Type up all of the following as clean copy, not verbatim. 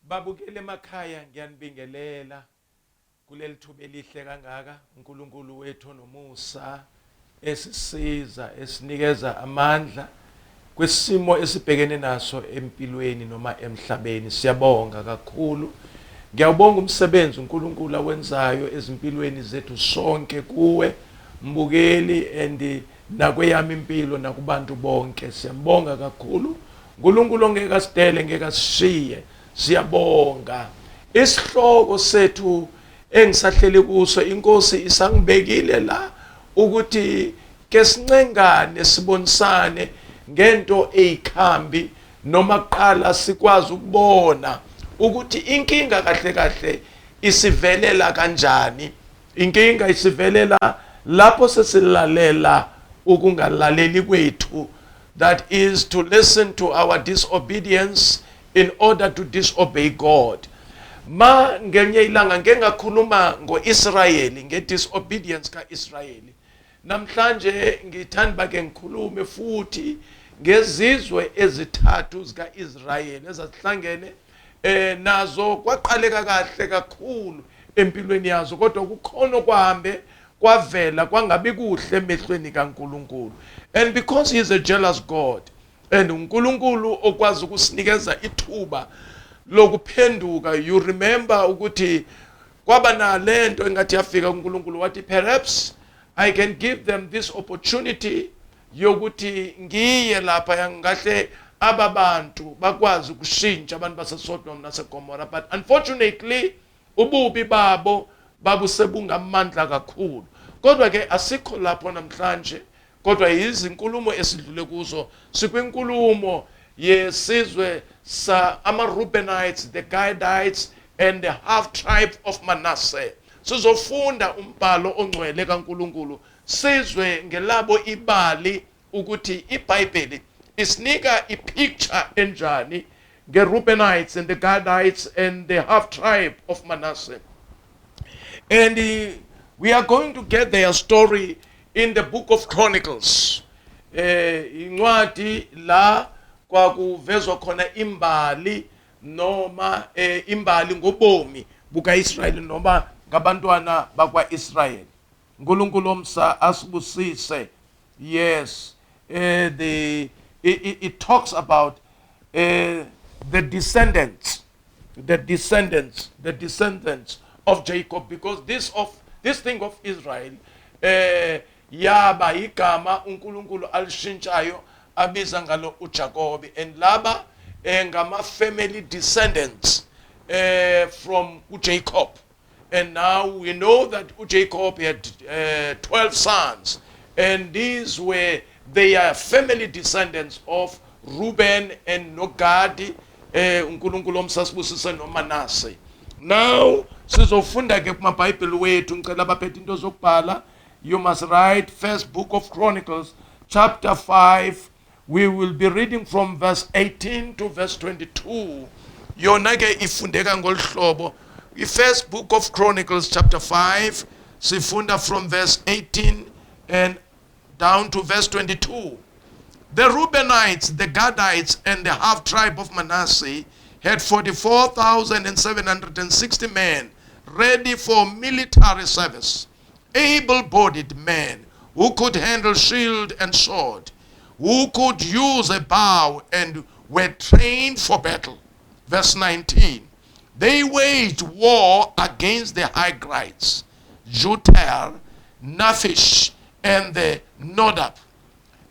Babukele emakhaya, ngiyanibingelela kuleli thuba elihle kangaka. uNkulunkulu wethu nomusa esisiza, esinikeza amandla kwisimo esibhekene naso empilweni noma emhlabeni. Siyabonga kakhulu. Ngiyabonga umsebenzi uNkulunkulu awenzayo ezimpilweni zethu sonke, kuwe mbukeli and nakweyami impilo nakubantu bonke. Siyambonga kakhulu. uNkulunkulu ongeke asidele, ngeke asishiye. Siyabonga. Isihloko sethu engisahleli kuso, inkosi isangibekile la ukuthi ke sincengane sibonisane ngento eyikhambi, noma kuqala sikwazi ukubona ukuthi inkinga kahle kahle isivelela kanjani. Inkinga isivelela lapho sesilalela ukungalaleli kwethu, that is to listen to our disobedience in order to disobey God. Ma ngenye ilanga ngeke ngakhuluma ngo-Israyeli, nge-disobedience ka-Israyeli. Namhlanje ngithanda ke ngikhulume futhi ngezizwe ezithathu zika-Israyeli ezazihlangene nazo kwaqaleka kahle kakhulu empilweni yazo, kodwa kukhona kwahambe kwavela kwangabi kuhle emehlweni kaNkulunkulu. And because he is a jealous God, and uNkulunkulu okwazi ukusinikeza ithuba lokuphenduka. You remember ukuthi kwaba nalento engathi yafika kuNkulunkulu wathi, perhaps I can give them this opportunity yokuthi ngiye lapha yangahle ababantu bakwazi ukushintsha abantu baseSodom naseGomora. But unfortunately ububi babo babusebungamandla kakhulu. Kodwa ke asikho lapho namhlanje, kodwa izinkulumo esidlule kuzo sikwinkulumo yesizwe ama-Reubenites, the Gadites and the half tribe of Manasseh. Sizofunda umbhalo ongcwele kaNkulunkulu, sizwe ngelabo ibali ukuthi iBhayibheli isinika ipicture enjani nge-Reubenites and the Gadites and the half tribe of Manasseh. And we are going to get their story in the book of Chronicles. Incwadi la kwakuvezwa khona imbali noma imbali ngobomi bukaIsrayeli noma ngabantwana bakwaIsrayeli. uNkulunkulu omsa asibusise. Yes, it talks about the descendants of Jacob, because this thing of Israel yaba igama uNkulunkulu alishintshayo abiza ngalo uJacob, and laba ngama family descendants from uJacob. And now we know that Jacob had 12 sons, and these were their family descendants of Reuben and Nogadi, uNkulunkulu omsasibusise noManasseh. Now sizofunda ke kumaBhayibheli wethu, ngicela abaphethe into zokubhala. You must write first book of Chronicles chapter 5. We will be reading from verse 18 to verse 22. Yona ke ifundeka ngolhlobo. The first book of Chronicles chapter 5, sifunda from verse 18 and down to verse 22. The Reubenites, the Gadites, and the half tribe of Manasseh had 44,760 men ready for military service, able-bodied men who could handle shield and sword, who could use a bow and were trained for battle. Verse 19. They waged war against the Hagrites, Jutel, Naphish, and the Nodab.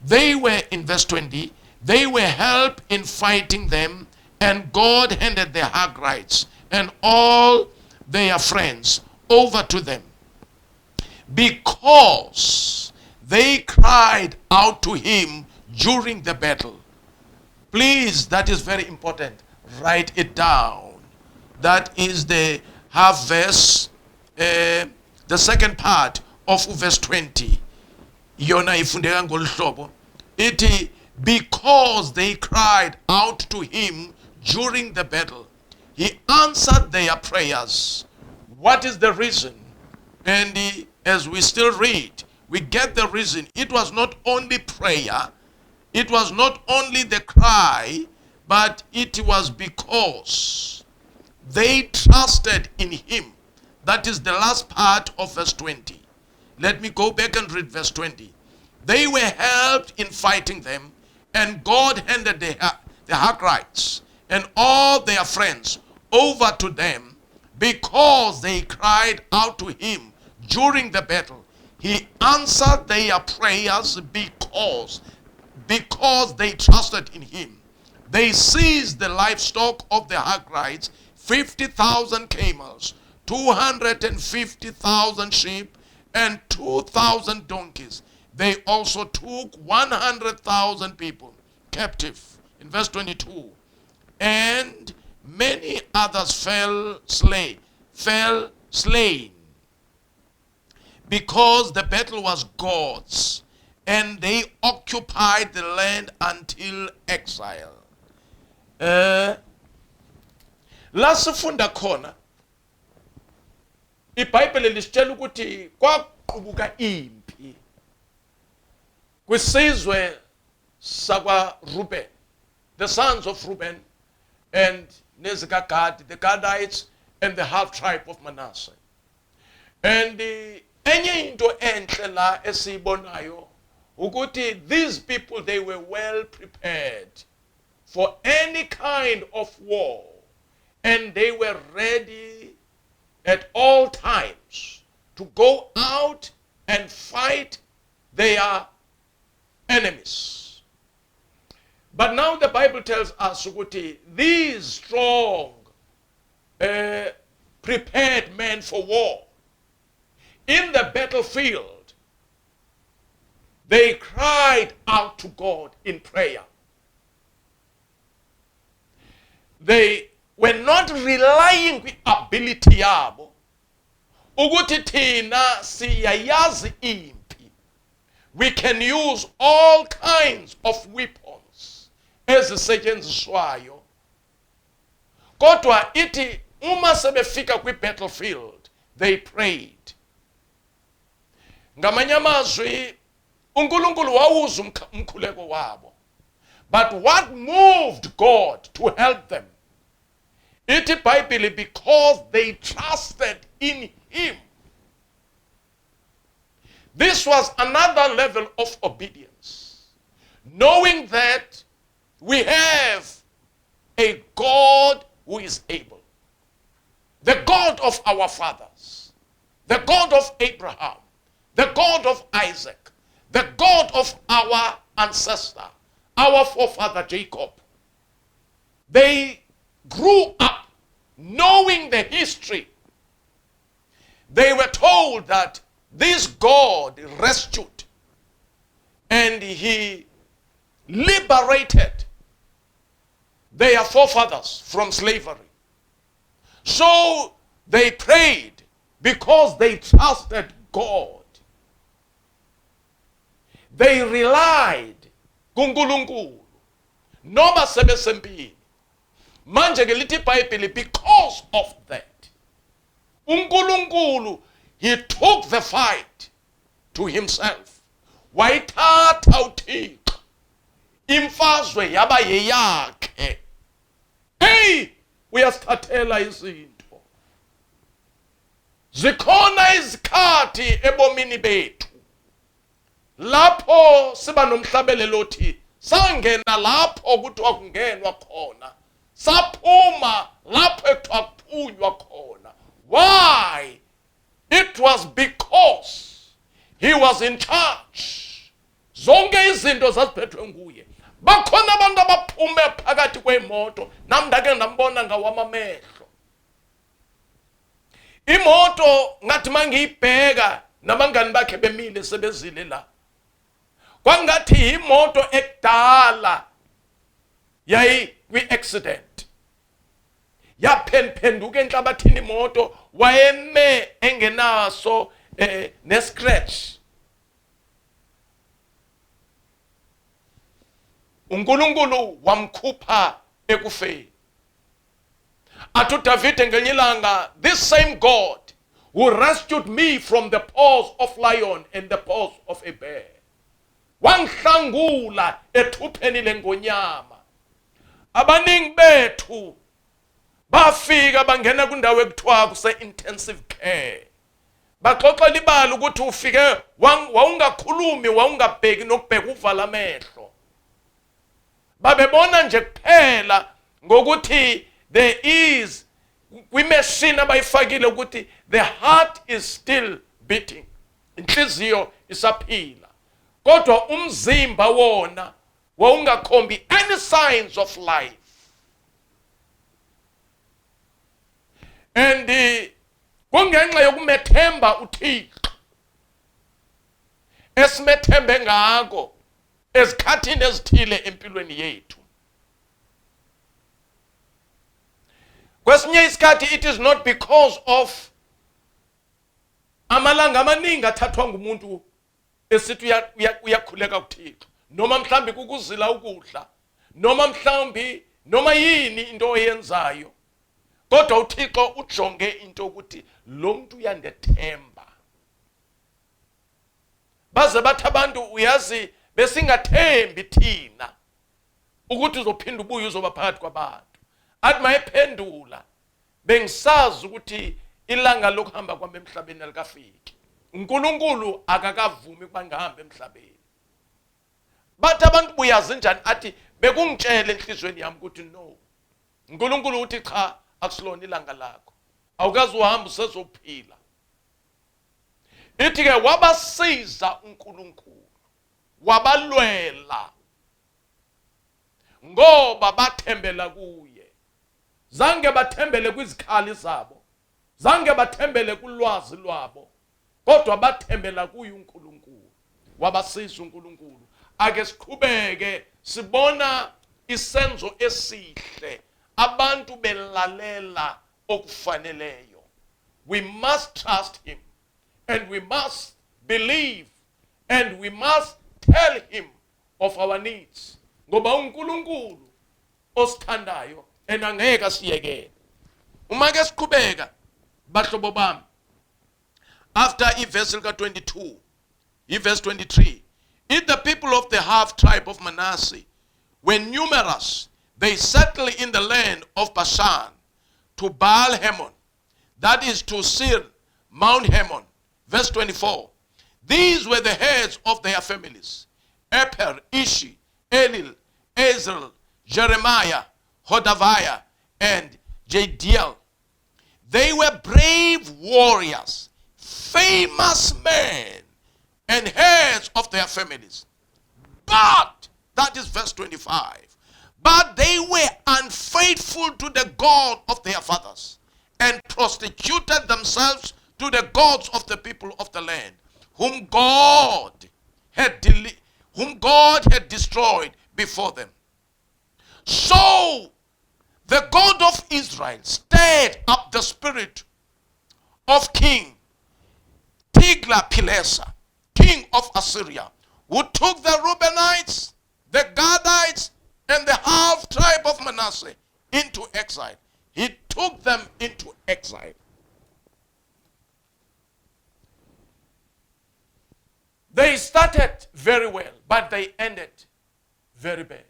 They were, in verse 20, they were helped in fighting them, and God handed the Hagrites and all their friends over to them, because they cried out to him during the battle. Please, that is very important. Write it down. That is the half verse, the second part of verse 20. Yona ifundeka ngolhlobo. It because they cried out to him during the battle, he answered their prayers. What is the reason? And as we still read, we get the reason. It was not only prayer, it was not only the cry, but it was because they trusted in him. That is the last part of verse 20. Let me go back and read verse 20. They were helped in fighting them, and God handed the Hagrites and all their friends over to them because they cried out to him during the battle. He answered their prayers because they trusted in him. They seized the livestock of the Hagrites, 50,000 camels, 250,000 sheep, and 2,000 donkeys. They also took 100,000 people captive. In verse 22, and many others fell slain, because the battle was God's, and they occupied the land until exile. La sifunda khona iBhayibheli lisitshela ukuthi kwaqubuka impi kwisizwe sakwa Reuben, the sons of Reuben, and nezikaGad, the Gadites, and the half tribe of Manasseh. And enye into enhle la esibonayo ukuthi these people, they were well prepared for any kind of war, and they were ready at all times to go out and fight their enemies. But now the Bible tells us ukuthi these strong, prepared men for war, in the battlefield, they cried out to God in prayer. They were not relying on ability yabo ukuthi thina siyayazi impi. We can use all kinds of weapons ezisetshenziswayo, kodwa ithi uma sebefika kwi-battlefield they prayed. Ngamanye amazwi uNkulunkulu wawuza umkhuleko wabo, but what moved God to help them? Ithi iBhayibheli because they trusted in him. This was another level of obedience, knowing that we have a God who is able, the God of our fathers, the God of Abraham, the God of Isaac, the God of our ancestor, our forefather Jacob. They grew up knowing the history. They were told that this God rescued and he liberated their forefathers from slavery. So they prayed because they trusted God. They relied kuNkulunkulu noma sebesempini. Manje ke lithi iBhayibheli because of that, uNkulunkulu, he took the fight to himself. Wayithatha uThixo, imfazwe yaba yeyakhe. Hey, uyasithathela izinto. Zikhona izikhathi ebomini bethu lapho siba nomhlabelelo othi sangena lapho kuthiwa kungenwa khona, saphuma lapho ekuthiwa kuphunywa khona. Why? It was because he was in charge. Zonke izinto zaziphethwe nguye. Bakhona abantu abaphume phakathi kwemoto, nami ndake ndambona ngawamamehlo. Imoto ngathi mangiyibheka nabangani bakhe bemile sebezile la, kwangathi imoto ekudala yayi kwi-accident, yaphenduka enhlabathini imoto, wayeme engenaso ne-scratch. uNkulunkulu wamkhupha ekufeni. Athu David ngelinye ilanga, this same God who rescued me from the paws of lion and the paws of a bear, wangihlangula ethupheni lengonyama. Abaningi bethu bafika bangena kundawo ekuthiwa kuse-intensive care. Baxoxela ibali ukuthi ufike wawungakhulumi, wawungabheki nokubheka uvala amehlo. Babebona nje kuphela ngokuthi there is kwimachine abayifakile ukuthi the heart is still beating. Inhliziyo isaphila. Kodwa umzimba wona wawungakhombi any signs of life. And kungenxa yokumethemba uThixo esimethembe ngako ezikhathini ezithile empilweni yethu. Kwesinye isikhathi it is not because of amalanga amaningi athathwa ngumuntu esithi uyakhuleka kuThixo, noma mhlambi kukuzila ukudla, noma mhlambi noma yini into oyenzayo. Kodwa uThixo ujonge into ukuthi lo muntu uyandethemba. Baze bathi abantu uyazi besingathembi thina ukuthi uzophinda ubuye uzoba phakathi kwabantu. Athi mayephendula bengisazi ukuthi ilanga lokuhamba kwami emhlabeni alikafiki. uNkulunkulu akakavumi ukuba ngihambe emhlabeni. Bathi abantu buyazi njani? Athi bekungitshela enhlizweni yami ukuthi no. uNkulunkulu uthi cha, akusilona ilanga lakho, awukazi uhamba usezophila. Ithi ke wabasiza uNkulunkulu, wabalwela ngoba bathembela kuye. Zange bathembele kwizikhali zabo, zange bathembele kulwazi lwabo, kodwa bathembela kuye uNkulunkulu, wabasiza uNkulunkulu. Ake siqhubeke sibona isenzo esihle, abantu belalela okufaneleyo. We must trust him, and we must believe, and we must tell him of our needs. Ngoba uNkulunkulu osithandayo enangeke asiyekele. Uma ke siqhubeka bahlobo bami, after verse 22, verse 23, if the people of the half tribe of Manasseh were numerous, they settled in the land of Bashan to Baal Hamon, that is to Seir, Mount Hamon. Verse 24, these were the heads of their families: Eper, Ishi, Elil, Ezra, Jeremiah, Hodaviah, and Jediel. They were brave warriors, famous men, and heads of their families. But, that is verse 25, but they were unfaithful to the God of their fathers, and prostituted themselves to the gods of the people of the land, whom God had destroyed before them. So the God of Israel stirred up the spirit of King Tiglath-Pileser, king of Assyria, who took the Reubenites, the Gadites, and the half tribe of Manasseh into exile. He took them into exile. They started very well, but they ended very bad.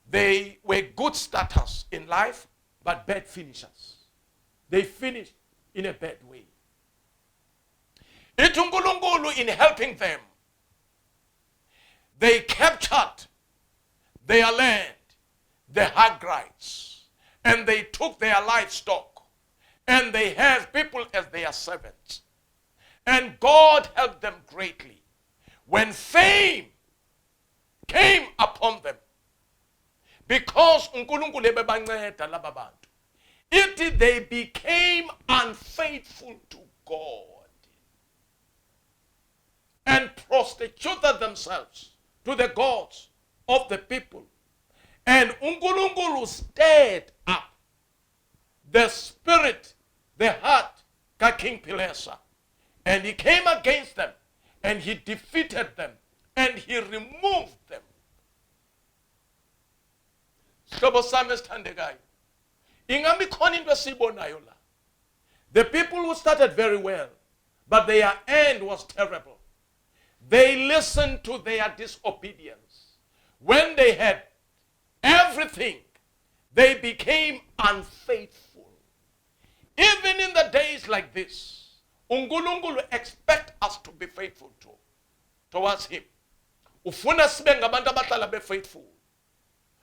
They were good starters in life, but bad finishers. They finished in a bad way. uNkulunkulu, in helping them, they captured their land, the Hagrites, and they took their livestock, and they have people as their servants. And God helped them greatly. When fame came upon them, because uNkulunkulu ebebanceda laba bantu, they became unfaithful to God and prostituted themselves to the gods of the people. And uNkulunkulu stirred up the spirit, the heart of King Pileser, and he came against them, and he defeated them, and he removed them. Sihlobo sami esithandekayo, ingabe khona into esibonayo la. The people who started very well, but their end was terrible. they listened to their disobedience. When they had everything, they became unfaithful. Even in the days like this, uNkulunkulu expect us to be faithful towards him. Ufuna sibe ngabantu abahlala be-faithful.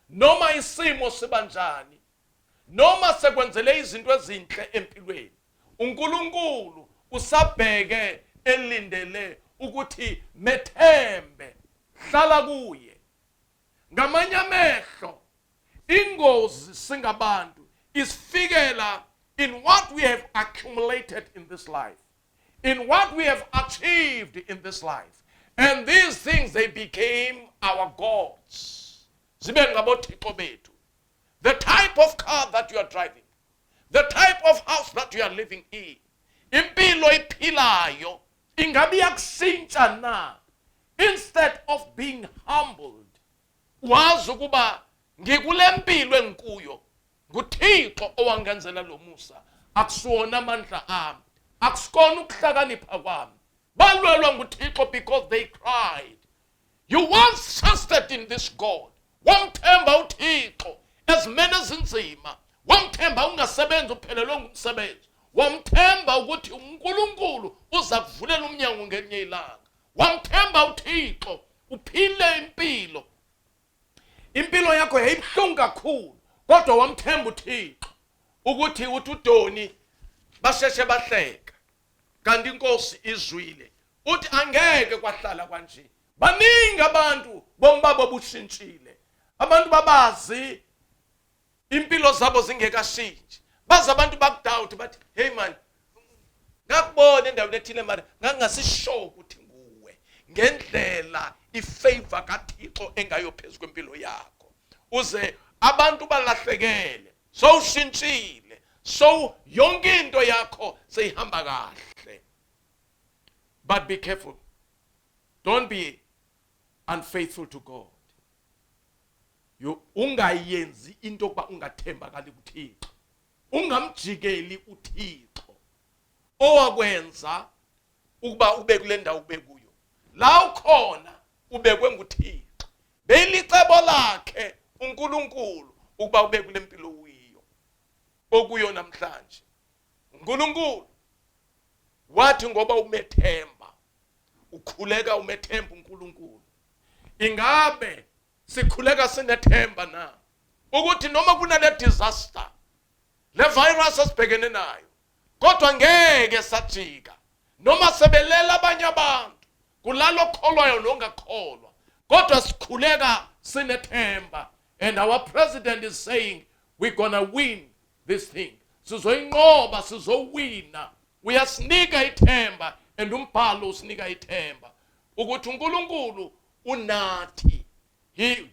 Noma isimo sibanjani, noma sekwenzele izinto ezinhle empilweni, uNkulunkulu usabheke elindele ukuthi methembe, hlala kuye. Ngamanye amehlo, ingozi singabantu isifikela in what we have accumulated in this life, in what we have achieved in this life. And these things, they became our gods. The type of car that you are driving, the type of house that you are living in, impilo iphilayo ingabi yakusintsha na. Instead of being humbled, wazi ukuba ngikule mpilo engikuyo, nguThixo owangenzela lo musa, akusiwona amandla ami, akusikona ukuhlakanipha kwami. Balwelwa nguThixo because they cried. You once trusted in this God. Wamthemba uThixo ezimene ezinzima. Wamthemba ungasebenzi uphelelwe ngumsebenzi. Wamthemba ukuthi uNkulunkulu uza kuvulela umnyango ngelinye ilanga. Wamthemba uThixo uphile impilo. Impilo yakho yayibuhlungu kakhulu, kodwa wamthemba uThixo ukuthi uDoni basheshe bahleka. Kanti inkosi izwile uthi angeke kwahlala kanje. Baningi abantu bombabo bushintshile. Abantu babazi impilo zabo zingekashintshi. Bazi abantu bakudoubt bathi, hey man, ngakubona endaweni ethile mara ngangasishow ukuthi nguwe. Ngendlela ifavor kaThixo engayophezulu kwempilo yakho. Uze abantu balahlekele. So ushintshile. So yonke into yakho seyihamba kahle. But be careful. Don't be unfaithful to God. Ungayenzi into kuba ungathembakali kuThixo. Ungamjikeli uThixo owakwenza ukuba ube kule ndawo ube kuyo. La ukhona ubekwe nguThixo. Belicebo lakhe uNkulunkulu ukuba ube kule mpilo uyiyo. Okuyo namhlanje. uNkulunkulu wathi ngoba umethemba, ukhuleka umethemba uNkulunkulu. Ingabe sikhuleka sinethemba na ukuthi noma kunale disaster, le virus esibhekene nayo, kodwa ngeke sajika. Noma sebelela abanye abantu, kulalo kholwayo nongakholwa, kodwa sikhuleka sinethemba. And our president is saying we're gonna win this thing. Sizoyinqoba, sizowina. Uyasinika ithemba, and umbhalo usinika ithemba ukuthi uNkulunkulu unathi.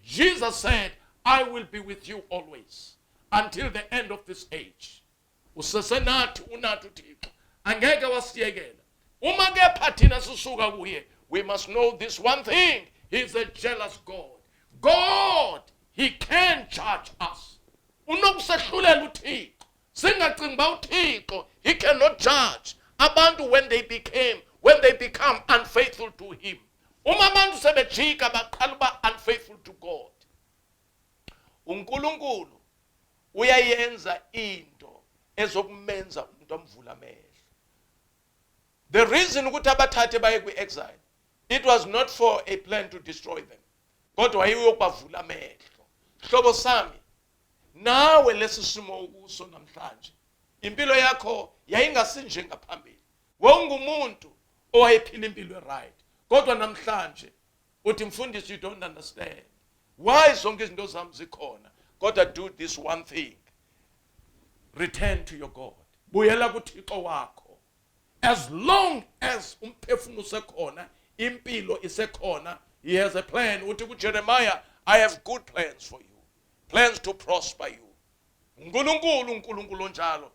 Jesus said, I will be with you always until the end of this age. Usesenathi unathi uThixo, angeke wasiyekela. Uma ke phathina sisuka kuye, we must know this one thing: he is a jealous God. God, he can judge us. Unokusehlulela uThixo. Singacinga ba uThixo, he cannot judge abantu when they become unfaithful to him. Uma abantu sebejika baqala uba unfaithful to God, uNkulunkulu uyayenza into ezokumenza umuntu omvula amehlo. The reason ukuthi abathathe baye kwi-exile, it was not for a plan to destroy them, kodwa wayeyokubavula amehlo. Hlobo sami, nawe lesisimo ukuso namhlanje, impilo yakho yayingasinje ngaphambili. Wawungumuntu owayephila impilo eright, kodwa namhlanje uthi mfundisi, you don't understand why zonke izinto zami zikhona. Kodwa do this one thing: return to your God. Buyela kuThixo wakho. As long as umphefumulo usekhona, impilo isekhona, he has a plan. Uthi kuJeremiah, I have good plans for you, plans to prosper you. uNkulunkulu njalo.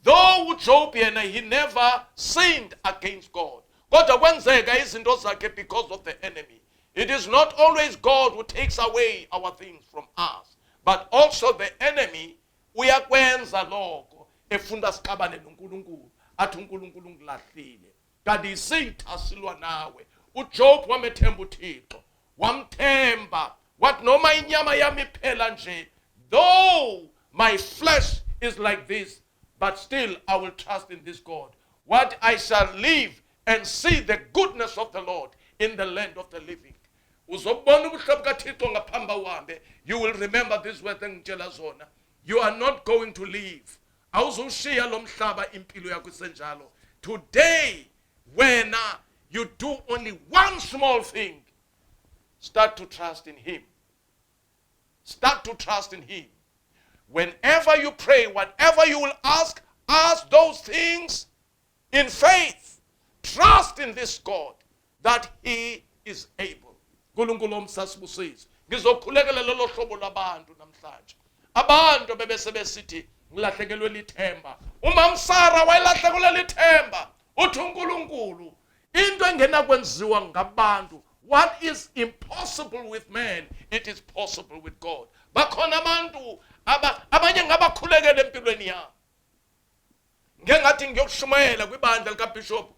Though Job yena, he never sinned against God, kodwa kwenzeka izinto zakhe because of the enemy. It is not always God who takes away our things from us, but also the enemy uyakwenza lokho efunda siqabane noNkulunkulu, athi uNkulunkulu ngilahlile. Kanti isitha silwa nawe uJob wamethemba uThixo, wamthemba, wathi noma inyama yami iphela nje, though my flesh is like this, but still I will trust in this God. What I shall live and see the goodness of the Lord in the land of the living. Uzobona ubuhlobo kaThixo ngaphambi uhambe. You will remember this word engitshela zona. You are not going to leave. Awuzushiya lo mhlaba impilo yakho isenjalo. Today, when you do only one small thing, start to trust in him. Start to trust in him. Whenever you pray, whatever you will ask those things in faith. Trust in this God that he is able. Nkulunkulu omsasibusisi. Ngizokhulekela lolo hlobo labantu namhlanje. Abantu bebese besithi ngilahlekelwe lithemba. UMamsara wayelahlekelwe lithemba. Uthi uNkulunkulu into engena kwenziwa ngabantu. What is impossible with man, it is possible with God. Bakhona abantu abanye ngabakhulekela empilweni yabo. Ngengathi ngiyokushumayela kwibandla likaBishop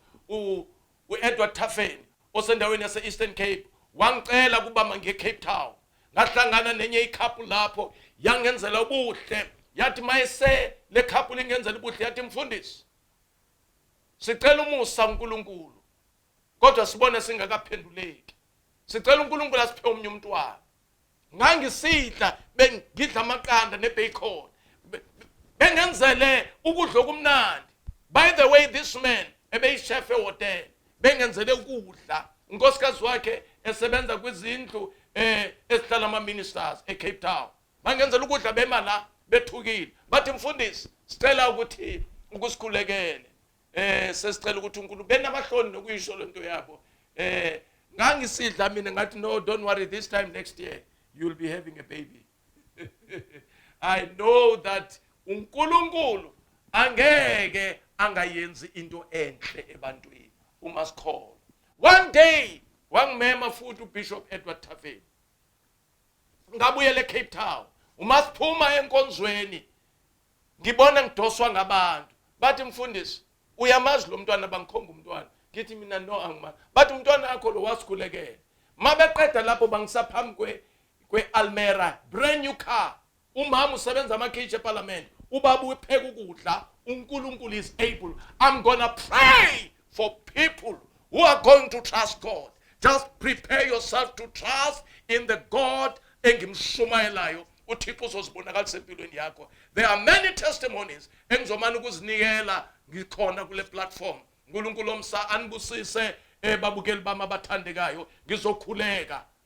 uEdward Taffeni osendaweni yase Eastern Cape, wangicela kuba mangiye Cape Town. Ngahlangana nenye ikhaphu lapho yangenzela ubuhle, yathi mayese le khaphu lingenzela ubuhle, yathi mfundisi sicela umusa uNkulunkulu kodwa sibone singakaphenduleki. Sicela uNkulunkulu asiphe omnye umntwana. Ngangisidla bengidla amaqanda nebacon, bengenzele ukudla okumnandi. By the way, this man ebeyishef ehotel, bengenzele ukudla. Unkosikazi wakhe esebenza kwizindlu esihlala ama-ministers eCape Town. Bangenzela ukudla bemala bethukile. Bathi mfundisi sicela ukuthi ukusikhulekele. Sesicela ukuthi uNkulunkulu benamahloni nokuyisho lento yabo. Ngangisidla mina ngathi no, don't worry, this time next year you'll be having a baby. I know that uNkulunkulu angeke angayenzi into enhle ebantwini. You must call. One day wangimema futhi uBishop Edward Taffeni. Ngabuyele eCape Town. Umasiphuma enkonzweni. Ngibona ngidoswa ngabantu. Bathi mfundisi uyamazi lo mntwana bangikhomba umntwana. Ngithi mina no angima. Bathi umntwana akho lo wasikhulekela. Mabeqeda lapho bangisaphambi kwe-Almera, brand new car. Umama usebenza amakhitshi eParliament. Ubaba upheka ukudla. uNkulunkulu is able. I'm gonna pray for people who are going to trust God. Just prepare yourself to trust in the God engimshumayelayo. uThixo uzozibonakalisa empilweni yakho. There are many testimonies engizomana ukuzinikela ngikhona kule platform. uNkulunkulu omsa anibusise babukeli bami abathandekayo.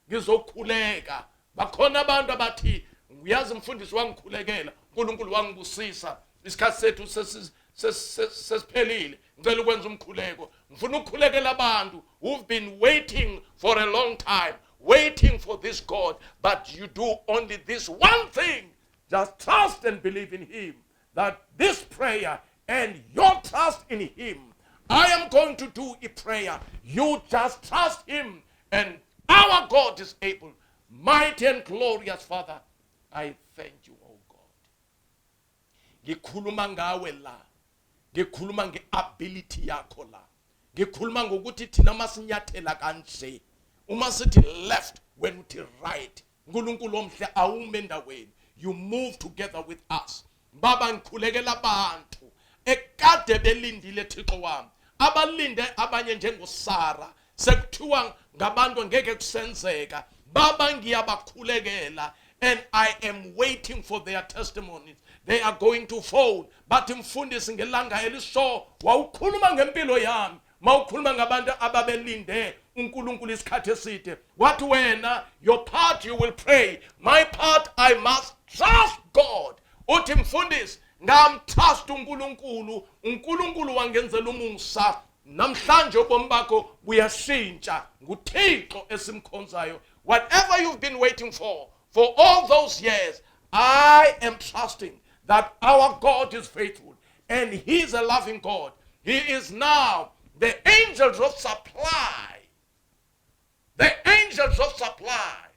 Ngizokhuleka. Bakhona abantu abathi uyazi mfundisi wangikhulekela, uNkulunkulu wangibusisa. Isikhathi sethu sesiphelile. Ngicela ukwenza umkhuleko. Ngifuna ukukhulekela abantu who've been waiting for a long time, waiting for this God, but you do only this one thing. Just trust and believe in him. That this prayer and your trust in him, I am going to do a prayer. You just trust him, and our God is able. Mighty and glorious Father, I thank you, oh God. Ngikhuluma ngawe la. Ngikhuluma ngeability yakho la. Ngikhuluma ngokuthi thina masinyathela kanje. Uma sithi left when uthi right. uNkulunkulu omhle awume endaweni. You move together with us. Baba ngikhulekela abantu ekade belindile Thixo wami. Abalinde abanye njengoSara. Sekuthiwa ngabantu ngeke kusenzeka. Baba ngiyabakhulekela, and I am waiting for their testimonies. They are going to fold. But mfundisi ngelanga eliso wawukhuluma ngempilo yami. Mawukhuluma ngabantu ababelinde uNkulunkulu isikhathi eside. What wena, your part you will pray. My part I must trust God. Uthi mfundisi ngamtrust uNkulunkulu. uNkulunkulu wangenzela umusa. Namhlanje ubomi bakho buyashintsha nguThixo esimkhonzayo. Whatever you've been waiting for all those years, I am trusting that our God is faithful and he is a loving God. He is now the angels of supply. The angels of supply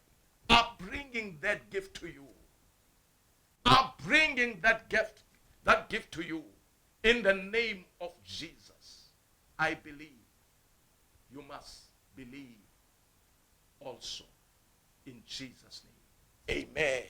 are bringing that gift to you. Are bringing that gift to you. In the name of Jesus, I believe you must believe also in Jesus' name. Amen.